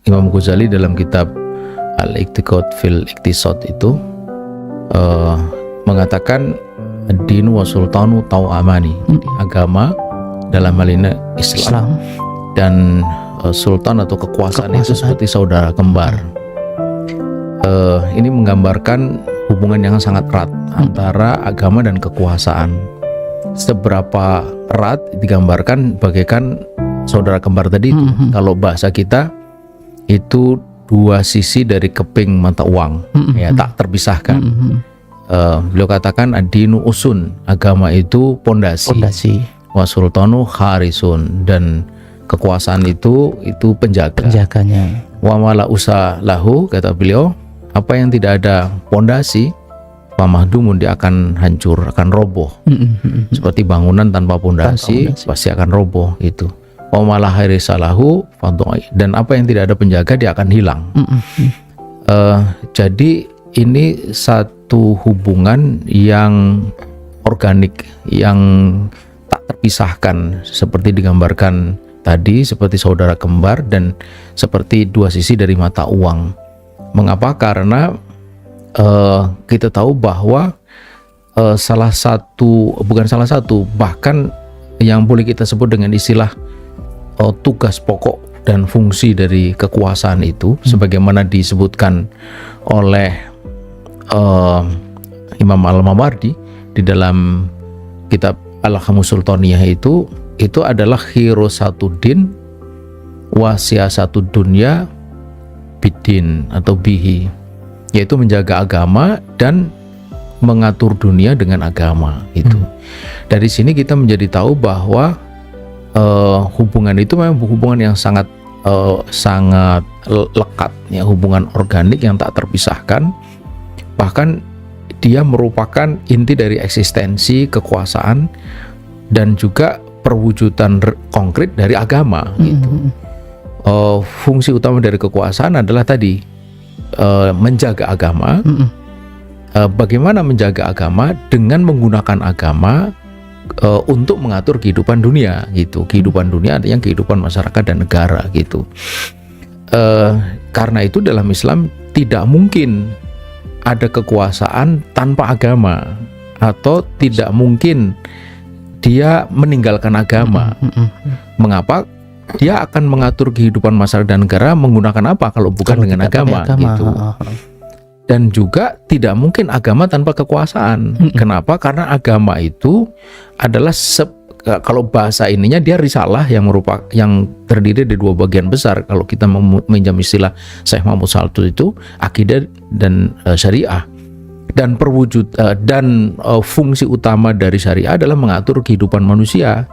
Imam Ghazali dalam kitab Al-I'tiqad fil Iqtisad itu mengatakan ad-dinu wa sultanu tau'amani. Jadi agama dalam hal ini Islam. Dan sultan atau kekuasaan itu seperti saudara kembar. Ini menggambarkan hubungan yang sangat erat antara agama dan kekuasaan. Seberapa erat digambarkan bagaikan saudara kembar tadi itu. Kalau bahasa kita itu dua sisi dari keping mata uang, ya, tak terpisahkan. Beliau katakan ad-dinu usun, agama itu pondasi. Wa sultanu harisun, dan kekuasaan itu penjaganya. Wa mala usa lahu, kata beliau, apa yang tidak ada pondasi, pamahdumun, dia akan hancur, akan roboh. Seperti bangunan tanpa pondasi pasti akan roboh itu. Wa mala harisalahu fadhoi, dan apa yang tidak ada penjaga dia akan hilang. Jadi ini satu hubungan yang organik, yang tak terpisahkan, seperti digambarkan tadi, seperti saudara kembar dan seperti dua sisi dari mata uang. Mengapa? Karena kita tahu bahwa bahkan yang boleh kita sebut dengan istilah tugas pokok dan fungsi dari kekuasaan itu, sebagaimana disebutkan oleh Imam Al-Mawardi di dalam kitab Al-Ahkamus Sultaniyah, itu adalah khirosatuddin wa siyasatud dunya bidin atau bihi, yaitu menjaga agama dan mengatur dunia dengan agama itu. Dari sini kita menjadi tahu bahwa hubungan itu memang hubungan yang sangat lekat, ya, hubungan organik yang tak terpisahkan. Bahkan dia merupakan inti dari eksistensi kekuasaan dan juga perwujudan konkret dari agama gitu. Fungsi utama dari kekuasaan adalah tadi menjaga agama. Bagaimana menjaga agama? Dengan menggunakan agama untuk mengatur kehidupan dunia gitu. Kehidupan dunia artinya kehidupan masyarakat dan negara gitu. Karena itu dalam Islam tidak mungkin ada kekuasaan tanpa agama, atau tidak mungkin dia meninggalkan agama. Mengapa? Dia akan mengatur kehidupan masyarakat dan negara menggunakan apa kalau bukan dengan agama gitu. Dan juga tidak mungkin agama tanpa kekuasaan. Kenapa? Karena agama itu adalah kalau bahasa ininya dia risalah yang terdiri dari dua bagian besar. Kalau kita meminjam istilah Syekh Muhammad Saltu itu akidah dan syariah. Dan fungsi utama dari syariah adalah mengatur kehidupan manusia.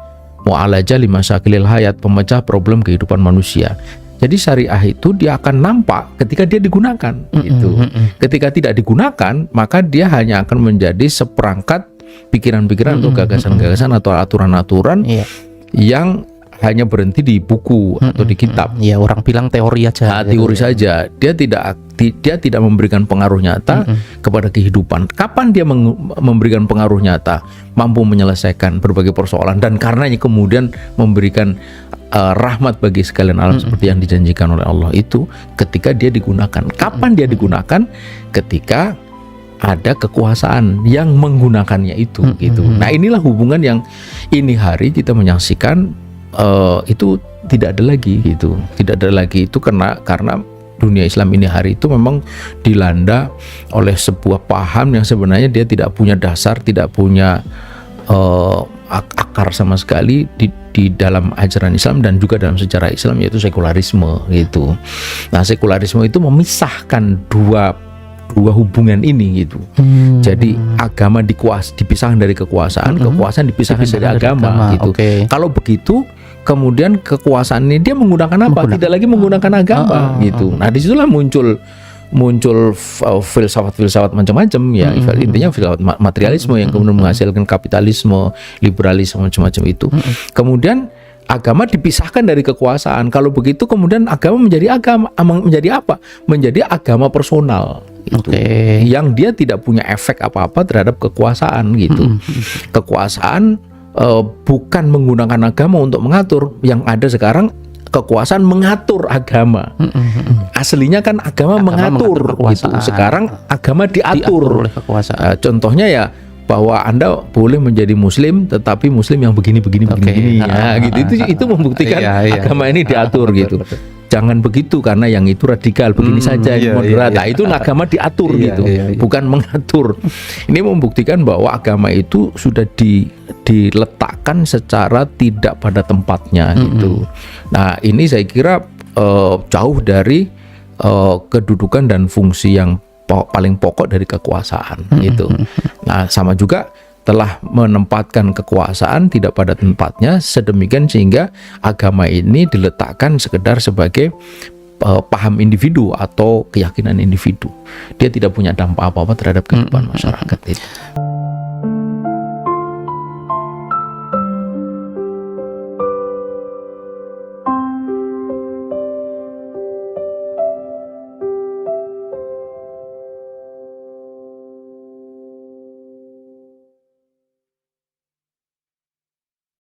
Mu'alaja limasyakilil hayat, pemecah problem kehidupan manusia. Jadi syariah itu dia akan nampak ketika dia digunakan gitu. Ketika tidak digunakan, maka dia hanya akan menjadi seperangkat pikiran-pikiran atau gagasan-gagasan atau aturan-aturan yang hanya berhenti di buku atau di kitab. Ya, orang bilang teori aja. Teori saja. Dia tidak memberikan pengaruh nyata kepada kehidupan. Kapan dia memberikan pengaruh nyata, mampu menyelesaikan berbagai persoalan, dan karenanya kemudian memberikan rahmat bagi sekalian alam seperti yang dijanjikan oleh Allah, itu ketika dia digunakan. Kapan dia digunakan? Ketika ada kekuasaan yang menggunakannya itu gitu. Nah, inilah hubungan yang ini hari kita menyaksikan itu tidak ada lagi gitu. Tidak ada lagi itu karena dunia Islam ini hari itu memang dilanda oleh sebuah paham yang sebenarnya dia tidak punya dasar, tidak punya akar sama sekali di dalam ajaran Islam dan juga dalam sejarah Islam, yaitu sekularisme gitu. Nah, sekularisme itu memisahkan dua hubungan ini gitu. Jadi agama dipisahkan dari kekuasaan, kekuasaan dipisahkan dari agama gitu. Kalau begitu, kemudian kekuasaan ini dia menggunakan apa? Tidak lagi menggunakan agama gitu. Nah, disitulah muncul filsafat-filsafat macam-macam ya. Intinya filsafat materialisme yang kemudian menghasilkan kapitalisme, liberalisme macam-macam itu. Kemudian agama dipisahkan dari kekuasaan. Kalau begitu kemudian agama menjadi apa? Menjadi agama personal gitu. Yang dia tidak punya efek apa-apa terhadap kekuasaan gitu. Kekuasaan bukan menggunakan agama untuk mengatur. Yang ada sekarang kekuasaan mengatur agama. Aslinya kan agama mengatur gitu. Sekarang agama diatur oleh kekuasaan. Contohnya ya bahwa Anda boleh menjadi muslim tetapi muslim yang begini ya gitu. Itu membuktikan agama ini diatur gitu. Jangan begitu karena yang itu radikal, begini saja moderat. Nah, itu agama diatur gitu, bukan mengatur. Ini membuktikan bahwa agama itu sudah diletakkan secara tidak pada tempatnya gitu. Nah, ini saya kira jauh dari kedudukan dan fungsi yang paling pokok dari kekuasaan gitu. Nah, sama juga telah menempatkan kekuasaan tidak pada tempatnya sedemikian sehingga agama ini diletakkan sekedar sebagai paham individu atau keyakinan individu. Dia tidak punya dampak apa-apa terhadap kehidupan masyarakat itu.